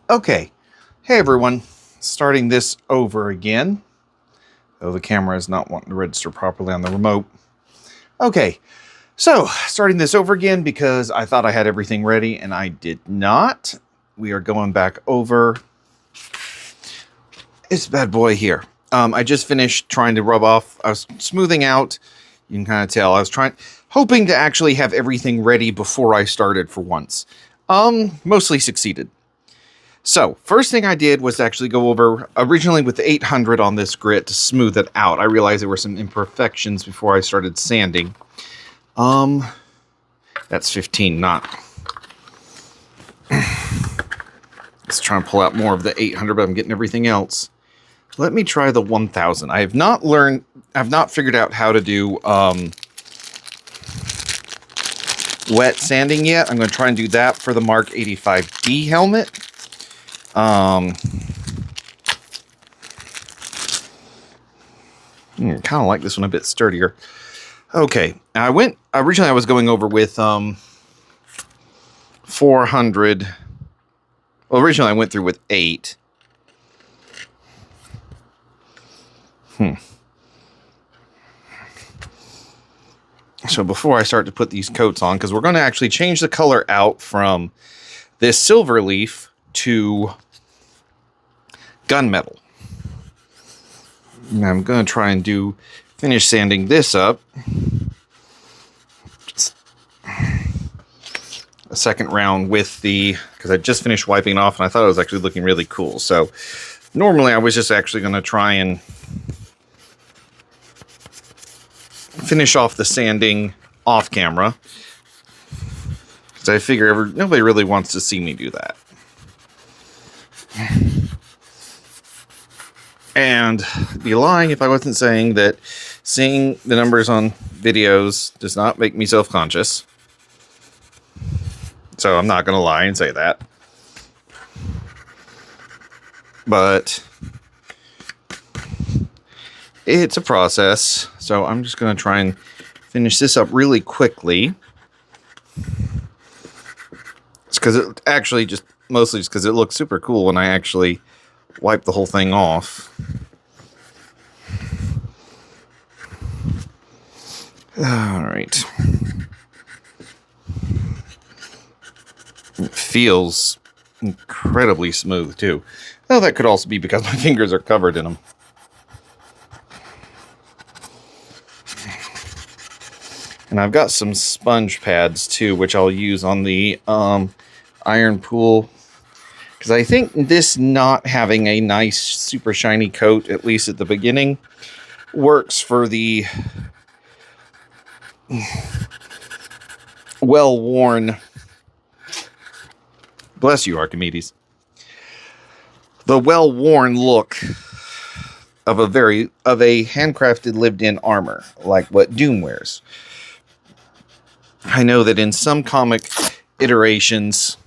Okay, hey everyone, starting this over again, though the camera is not wanting to register properly on the remote. Okay, so starting this over again because I thought I had everything ready and I did not. We are going back over this bad boy here. I just finished trying to rub off, I was smoothing out, you can kind of tell, I was hoping to actually have everything ready before I started for once. Mostly succeeded. So, first thing I did was actually go over, originally with the 800 on this grit to smooth it out. I realized there were some imperfections before I started sanding. That's 15, not... Let's try and pull out more of the 800, but I'm getting everything else. Let me try the 1000. I have not figured out how to do wet sanding yet. I'm going to try and do that for the Mark 85D helmet. Kind of like this one a bit sturdier. Okay, originally I was going over with 400. Well, originally I went through with 8. So before I start to put these coats on, because we're going to actually change the color out from this silver leaf to gunmetal. And I'm going to try and finish sanding this up. Just a second round with because I just finished wiping it off and I thought it was actually looking really cool. So normally I was just actually going to try and finish off the sanding off camera. Because I figure nobody really wants to see me do that. And I'd be lying if I wasn't saying that seeing the numbers on videos does not make me self-conscious. So I'm not going to lie and say that. But it's a process. So I'm just going to try and finish this up really quickly. It's because it actually mostly just because it looks super cool when I actually wipe the whole thing off. All right. It feels incredibly smooth too. Well, that could also be because my fingers are covered in them. And I've got some sponge pads too, which I'll use on the iron pool. Because I think this not having a nice, super shiny coat, at least at the beginning, works for the well-worn... Bless you, Archimedes. The well-worn look of a handcrafted, lived-in armor, like what Doom wears. I know that in some comic iterations,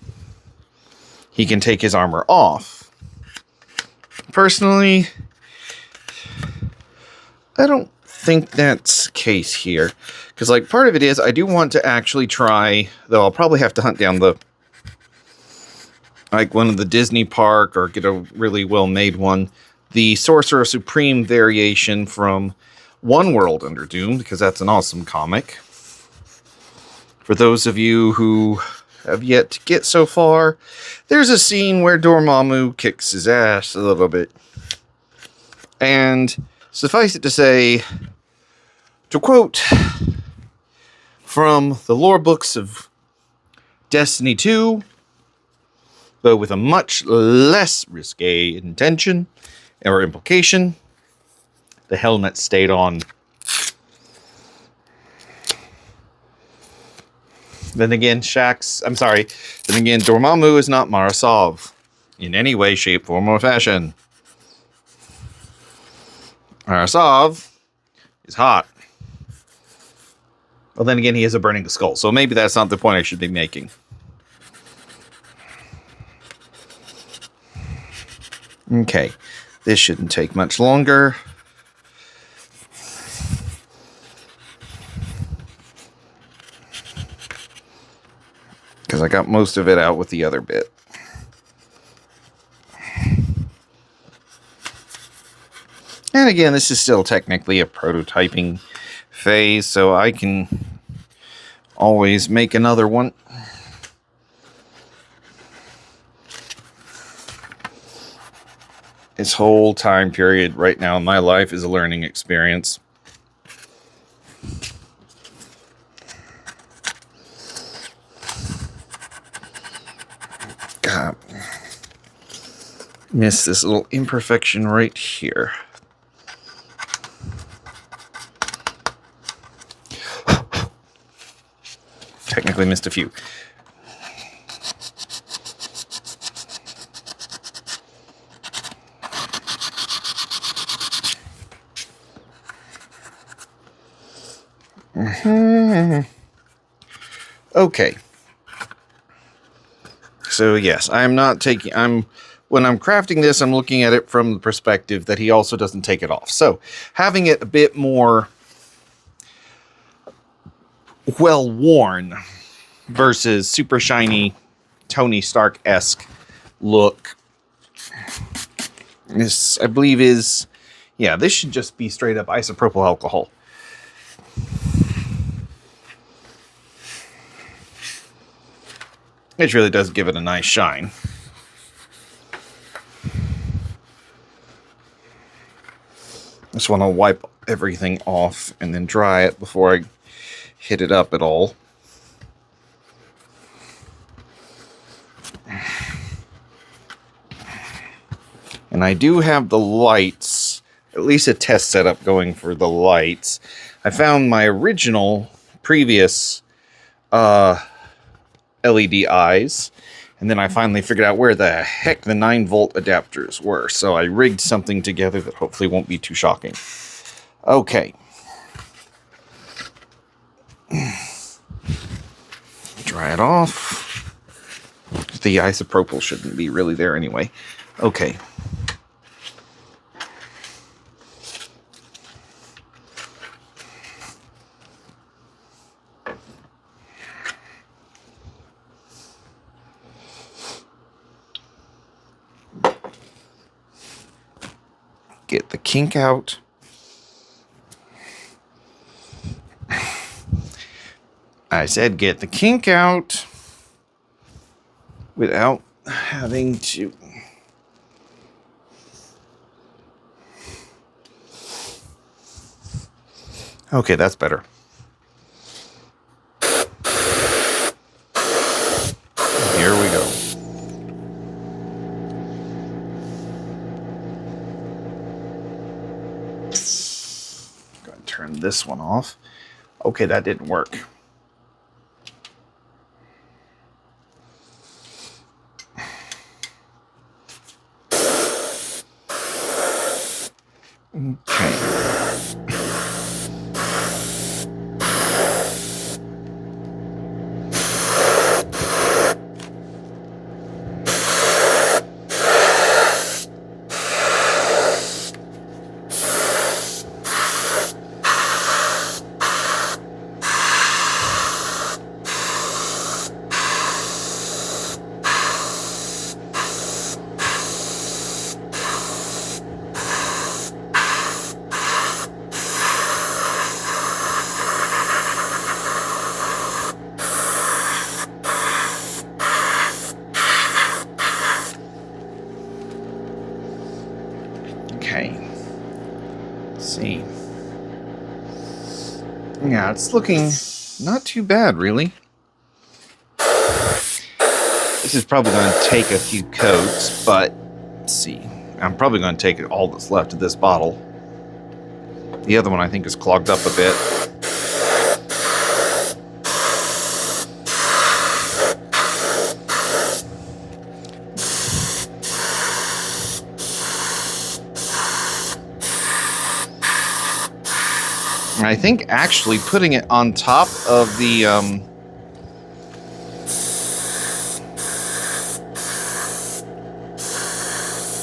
he can take his armor off. Personally, I don't think that's the case here. Because, like, part of it is I do want to actually try, though I'll probably have to hunt down one of the Disney park or get a really well-made one. The Sorcerer Supreme variation from One World Under Doom, because that's an awesome comic. For those of you who have yet to get so far, there's a scene where Dormammu kicks his ass a little bit. And suffice it to say, to quote from the lore books of Destiny 2, but with a much less risque intention or implication, the helmet stayed on. Then again, Dormammu is not Marasov in any way, shape, form, or fashion. Marasov is hot. Well, then again, he has a burning skull, so maybe that's not the point I should be making. Okay, this shouldn't take much longer. Because I got most of it out with the other bit. And again, this is still technically a prototyping phase, so I can always make another one. This whole time period right now in my life is a learning experience. God. Missed this little imperfection right here. Technically missed a few. Okay. So yes, I'm not taking, when I'm crafting this, I'm looking at it from the perspective that he also doesn't take it off. So having it a bit more well worn versus super shiny Tony Stark-esque look. This, I believe, is, yeah, this should just be straight up isopropyl alcohol. It really does give it a nice shine. Just want to wipe everything off and then dry it before I hit it up at all. And I do have the lights, at least a test setup going for the lights. I found my original previous LED eyes, and then I finally figured out where the heck the 9-volt adapters were. So I rigged something together that hopefully won't be too shocking. Okay. Dry it off. The isopropyl shouldn't be really there anyway. Okay. Get the kink out. I said get the kink out without having to. Okay, that's better. Here we go. Go ahead and turn this one off. Okay, that didn't work. Okay. Okay. Let's see. Yeah, it's looking not too bad, really. This is probably going to take a few coats, but let's see. I'm probably going to take all that's left of this bottle. The other one I think is clogged up a bit. And I think actually putting it on top of the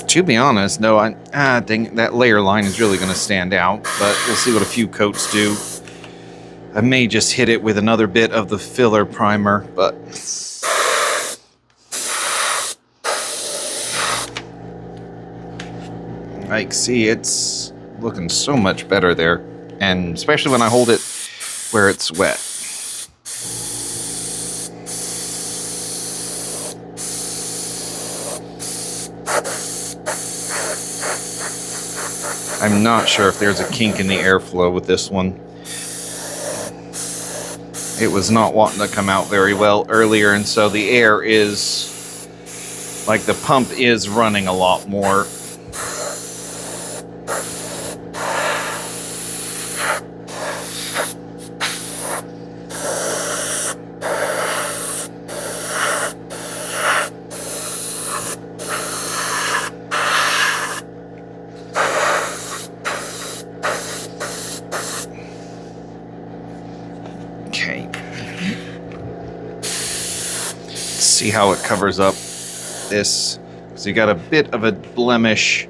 to be honest, no, I think that layer line is really going to stand out, but we'll see what a few coats do. I may just hit it with another bit of the filler primer, but like, see, it's looking so much better there. And especially when I hold it where it's wet. I'm not sure if there's a kink in the airflow with this one. It was not wanting to come out very well earlier, and so the air is, like the pump is running a lot more. See how it covers up this. So you got a bit of a blemish.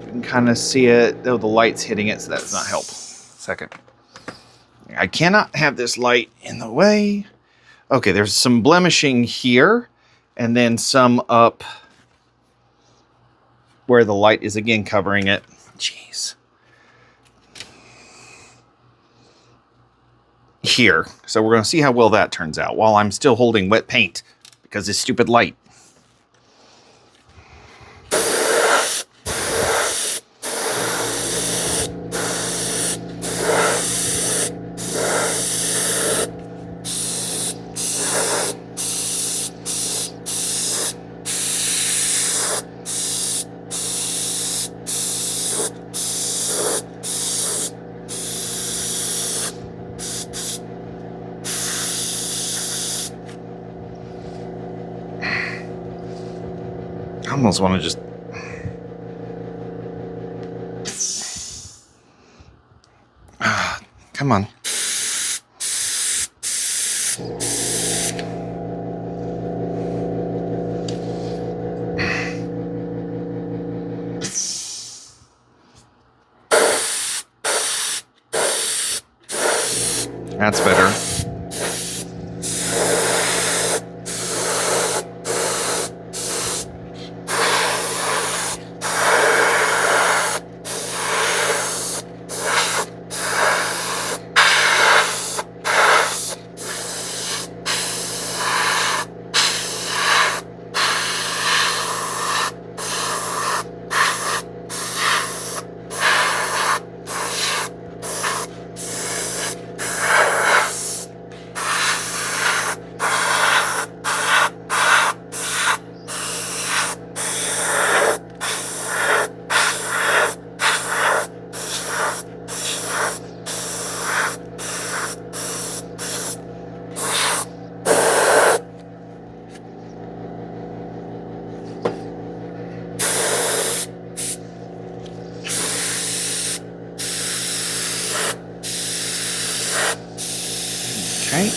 You can kind of see it, though the light's hitting it, so that does not help. Second. I cannot have this light in the way. Okay, there's some blemishing here, and then some up where the light is again covering it. Jeez. Here. So we're going to see how well that turns out while I'm still holding wet paint. Because this stupid light. I almost want to just... come on. That's better. Okay.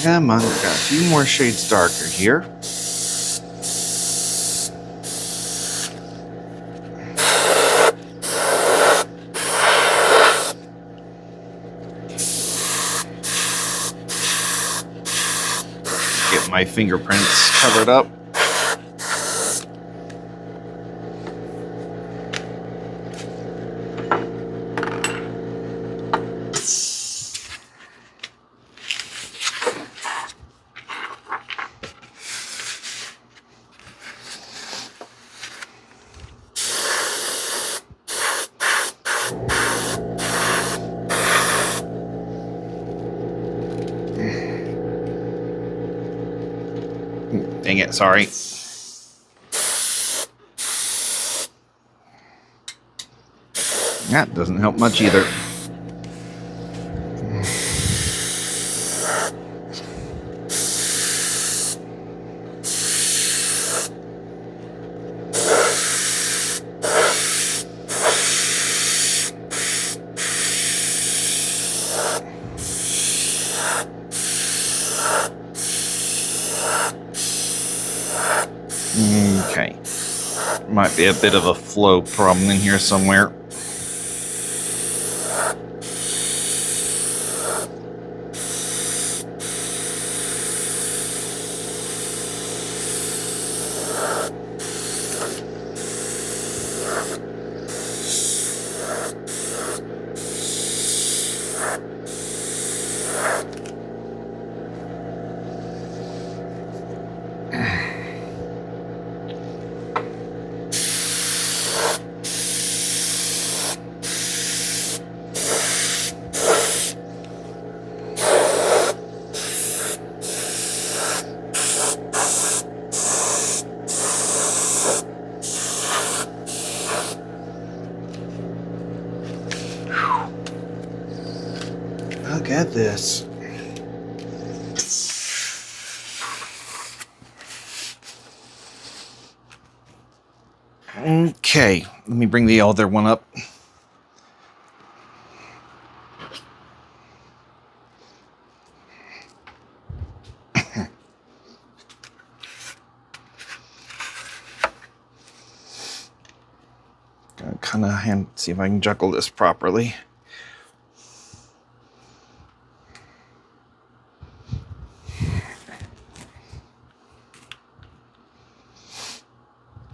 Come on, we've got a few more shades darker here. Get my fingerprints covered up. Dang it, sorry. That doesn't help much either. Okay. Might be a bit of a flow problem in here somewhere. Look at this. Okay, let me bring the other one up. Gotta kind of see if I can juggle this properly.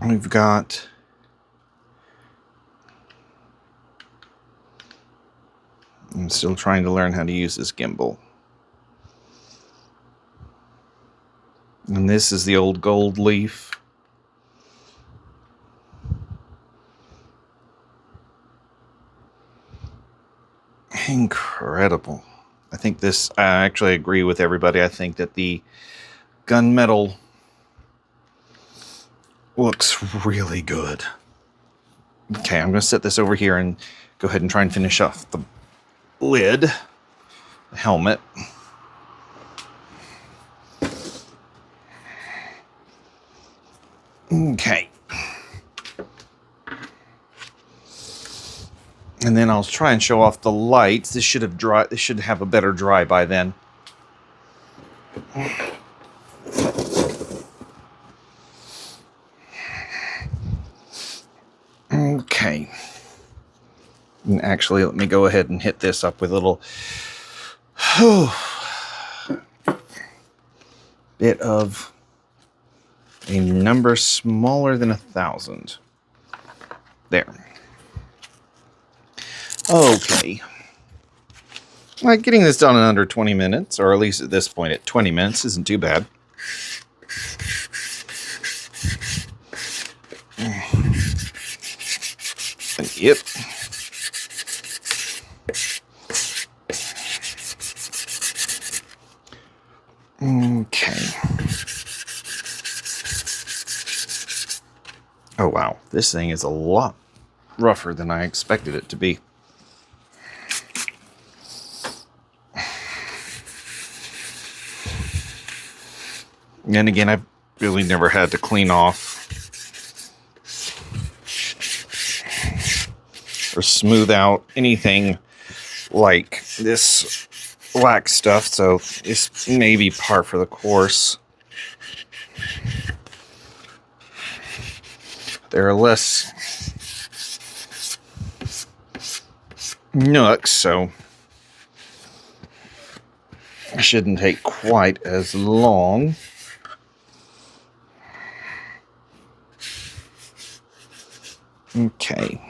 We've got I'm still trying to learn how to use this gimbal. And this is the old gold leaf. Incredible. I think this, I actually agree with everybody. I think that the gunmetal looks really good. Okay, I'm going to set this over here and go ahead and try and finish off the lid, the helmet. Okay. And then I'll try and show off the lights. This should have a better dry by then. Okay. And actually, let me go ahead and hit this up with a little bit of a number smaller than 1,000. There. Okay. Like getting this done in under 20 minutes, or at least at this point at 20 minutes, isn't too bad. Yep. Okay. Oh wow, this thing is a lot rougher than I expected it to be. And again, I've really never had to clean off or smooth out anything like this black stuff, so this may be par for the course. There are less nooks, so it shouldn't take quite as long. Okay.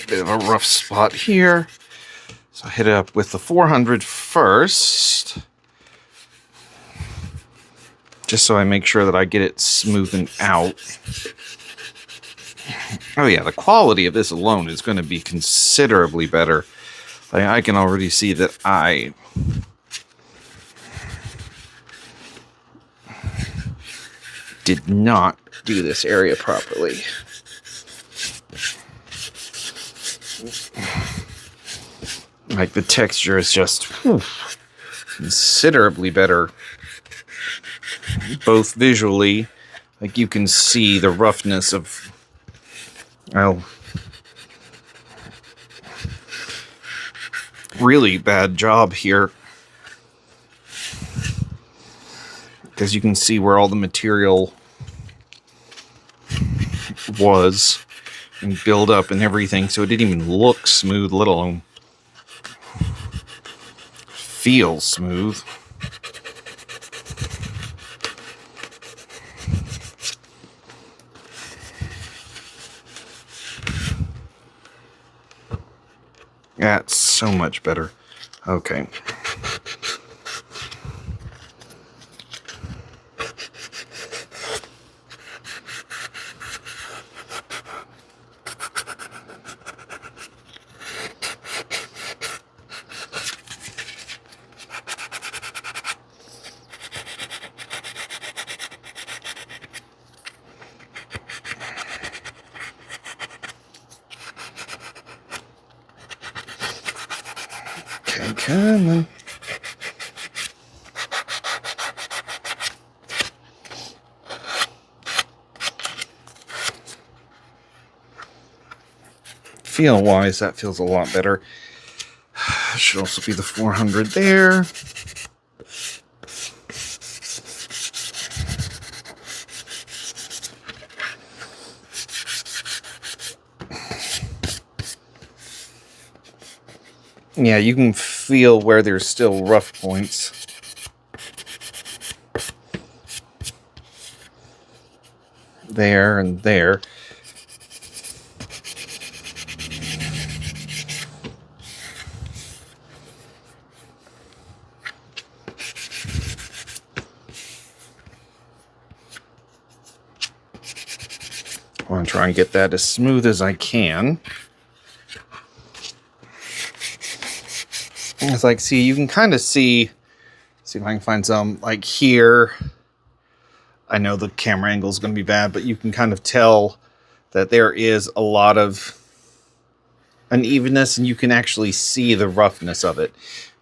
Bit of a rough spot here. So I hit it up with the 400 first. Just so I make sure that I get it smoothened out. Oh yeah, the quality of this alone is going to be considerably better. I can already see that I did not do this area properly. Like the texture is just considerably better. Both visually, like you can see the roughness of Well, really bad job here, because you can see where all the material was and build up and everything, so it didn't even look smooth, let alone feel smooth. That's so much better. Okay. Okay, come on. Feel-wise, that feels a lot better. Should also be the 400 there. Yeah, you can feel where there's still rough points. There and there. I want to try and get that as smooth as I can. It's like, see, you can kind of see if I can find some, like here. I know the camera angle is going to be bad, but you can kind of tell that there is a lot of unevenness, and you can actually see the roughness of it.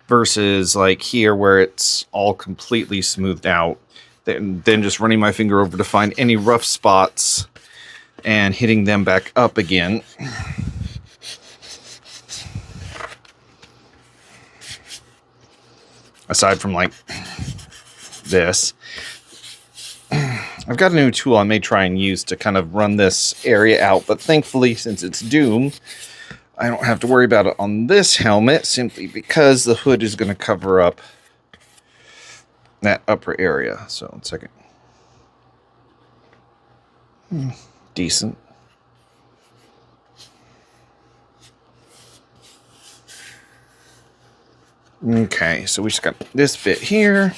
Versus like here where it's all completely smoothed out. Then just running my finger over to find any rough spots and hitting them back up again. Aside from like this, I've got a new tool I may try and use to kind of run this area out, but thankfully, since it's Doom, I don't have to worry about it on this helmet, simply because the hood is going to cover up that upper area. So, 1 second. Decent. Okay, so we just got this bit here.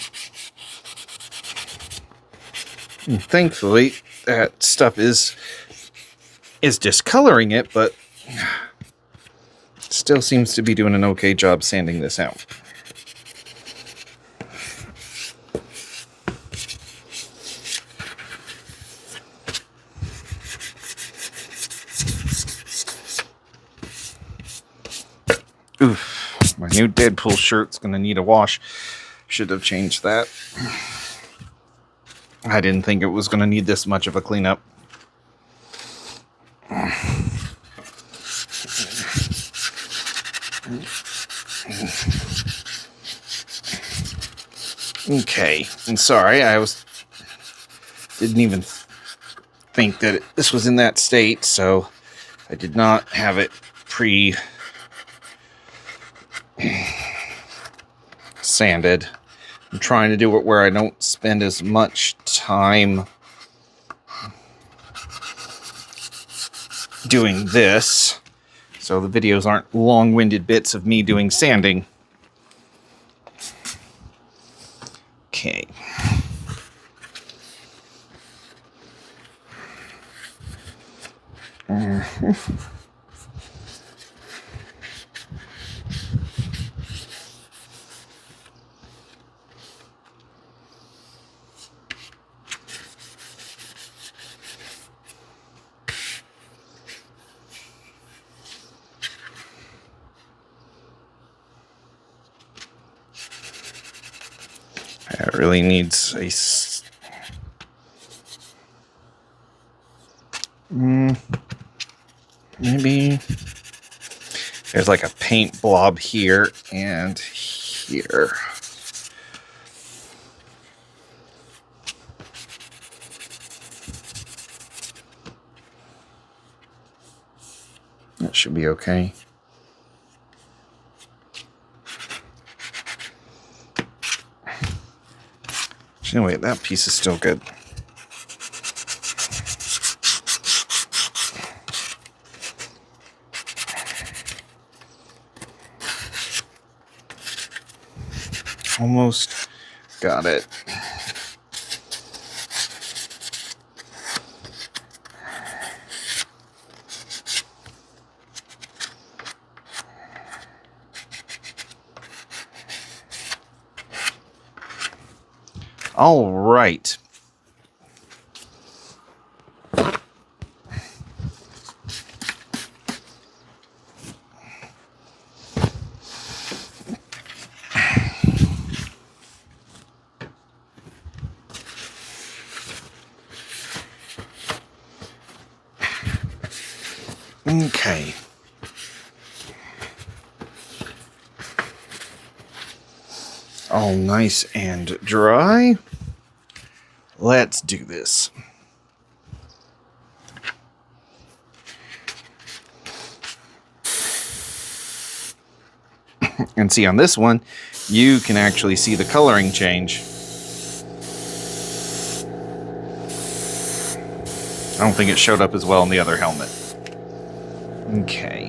And thankfully, that stuff is discoloring it, but still seems to be doing an okay job sanding this out. Oof, my new Deadpool shirt's gonna need a wash. Should have changed that. I didn't think it was gonna need this much of a cleanup. Okay, and sorry, didn't even think that this was in that state, so I did not have it sanded. I'm trying to do it where I don't spend as much time doing this, so the videos aren't long-winded bits of me doing sanding. Okay. It really needs a... maybe there's like a paint blob here and here. That should be okay. No, wait, that piece is still good. Almost got it. All right. Okay. All nice and dry. Let's do this. And see, on this one, you can actually see the coloring change. I don't think it showed up as well in the other helmet. Okay.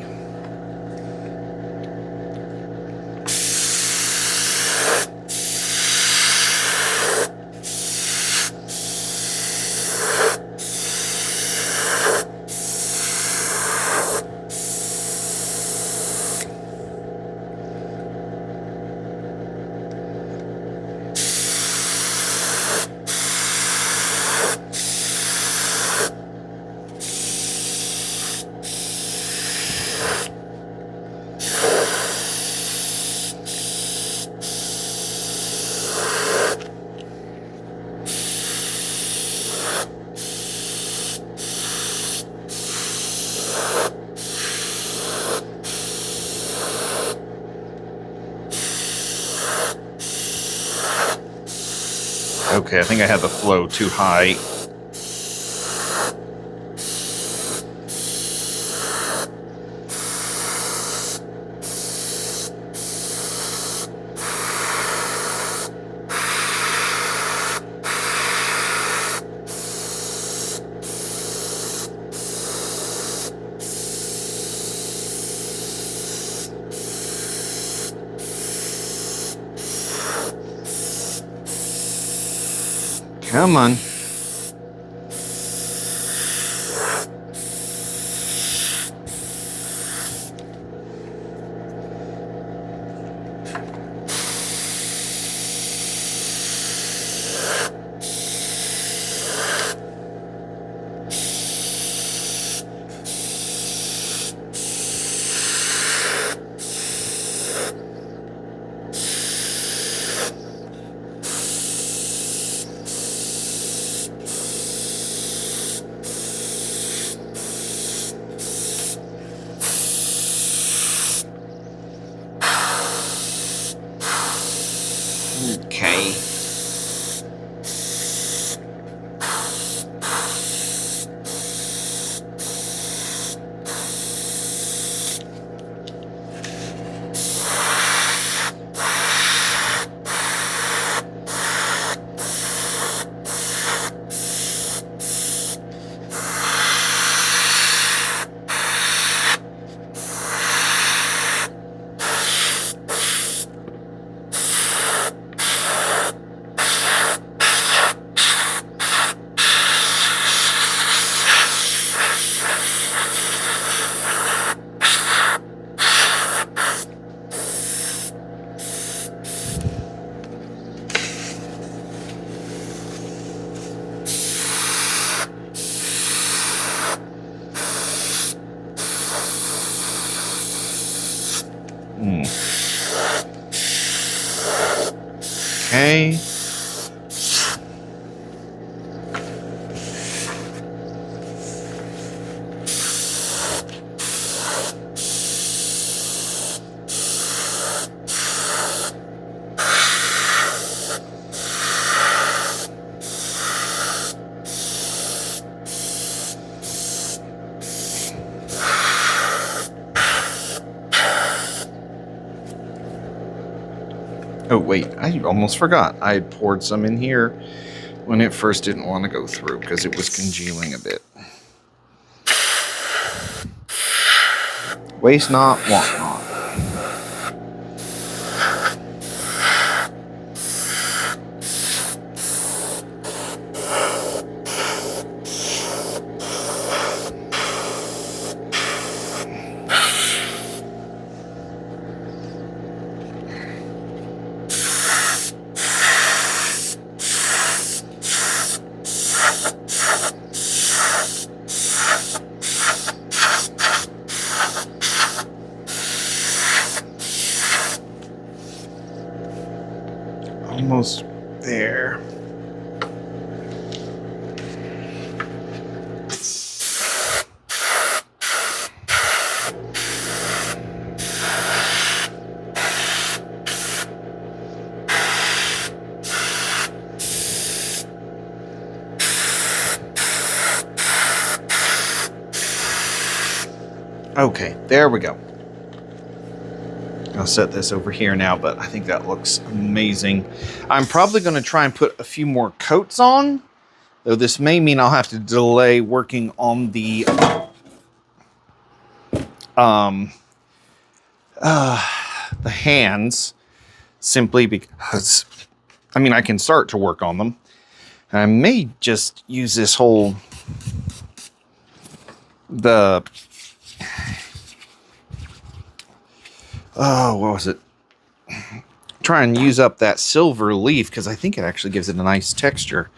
Okay, I think I had the flow too high. Come on. Okay. Okay. Oh, wait, I almost forgot. I had poured some in here when it first didn't want to go through because it was congealing a bit. Waste not, want not. Almost there. Okay, there we go. I'll set this over here now, but I think that looks amazing. I'm probably going to try and put a few more coats on, though this may mean I'll have to delay working on the hands, simply because, I mean, I can start to work on them. And I may just use this whole, what was it? Try and use up that silver leaf because I think it actually gives it a nice texture.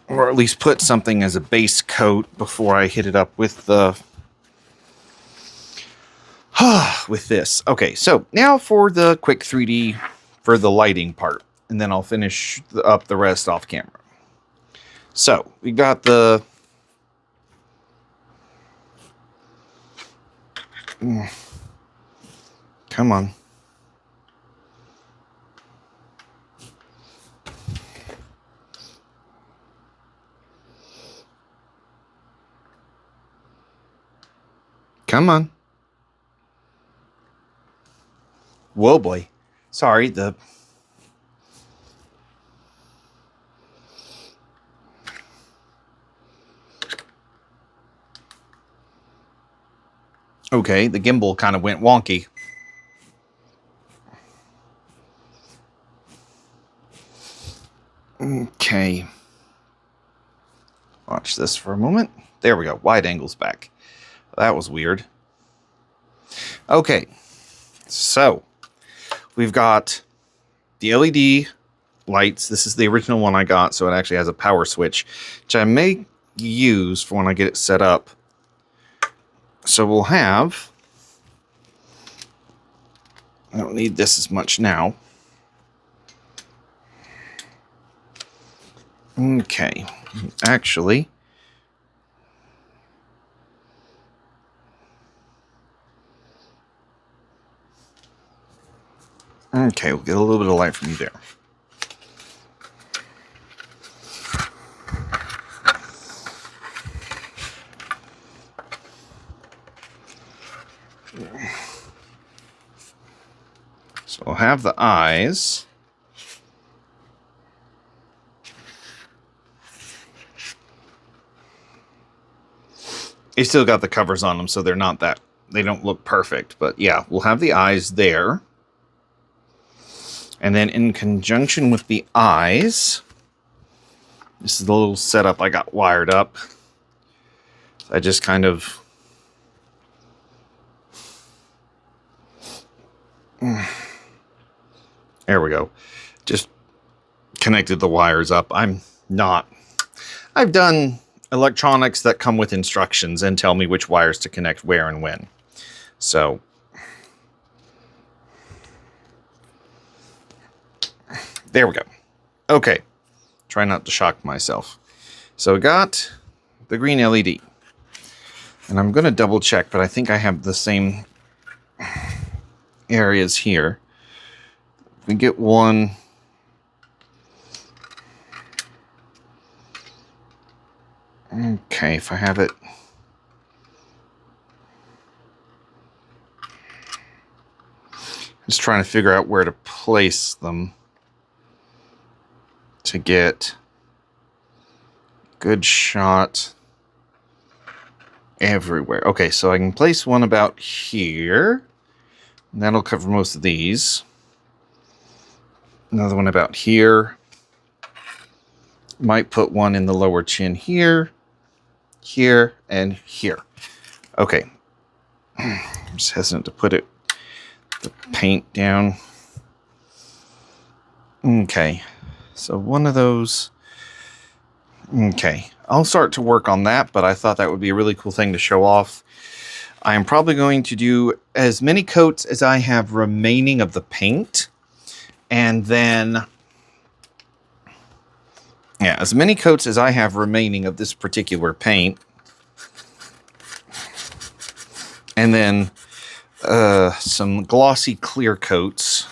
Or at least put something as a base coat before I hit it up with the with this. Okay, so now for the quick 3D for the lighting part, and then I'll finish up the rest off camera. So we got the come on. Come on. Whoa, boy. Sorry, the... Okay, the gimbal kind of went wonky. Okay. Watch this for a moment. There we go. Wide angle's back. That was weird. Okay. So, we've got the LED lights. This is the original one I got, so it actually has a power switch, which I may use for when I get it set up. So we'll have... I don't need this as much now. Okay. Actually... Okay, we'll get a little bit of light from you there. So we'll have the eyes. You still got the covers on them, so they're not that... They don't look perfect, but yeah, we'll have the eyes there. And then in conjunction with the eyes, this is the little setup I got wired up. I just kind of... There we go. Just connected the wires up. I'm not... I've done electronics that come with instructions and tell me which wires to connect where and when. So... There we go. Okay. Try not to shock myself. So we got the green LED. And I'm going to double check, but I think I have the same areas here. We get one. Okay, if I have it. Just trying to figure out where to place them to get good shot everywhere. Okay, so I can place one about here. And that'll cover most of these. Another one about here. Might put one in the lower chin here, here, and here. Okay. I'm just hesitant to put the paint down. Okay. So one of those. Okay. I'll start to work on that, but I thought that would be a really cool thing to show off. I am probably going to do as many coats as I have remaining of the paint. And then, yeah, as many coats as I have remaining of this particular paint. And then some glossy clear coats.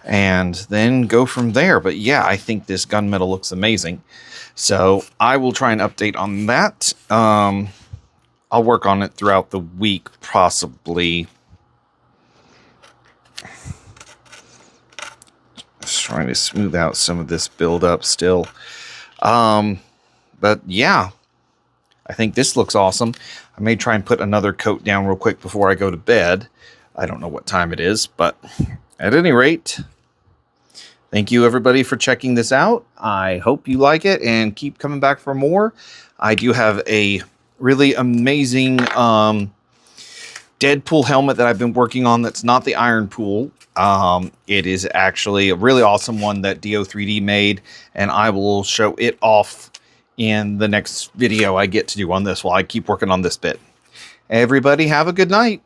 And then go from there. But yeah, I think this gunmetal looks amazing. So I will try and update on that. I'll work on it throughout the week, possibly. Just trying to smooth out some of this buildup still. But yeah, I think this looks awesome. I may try and put another coat down real quick before I go to bed. I don't know what time it is, but at any rate, thank you everybody for checking this out. I hope you like it and keep coming back for more. I do have a really amazing Deadpool helmet that I've been working on that's not the Iron Pool. It is actually a really awesome one that DO3D made, and I will show it off in the next video I get to do on this while I keep working on this bit. Everybody have a good night.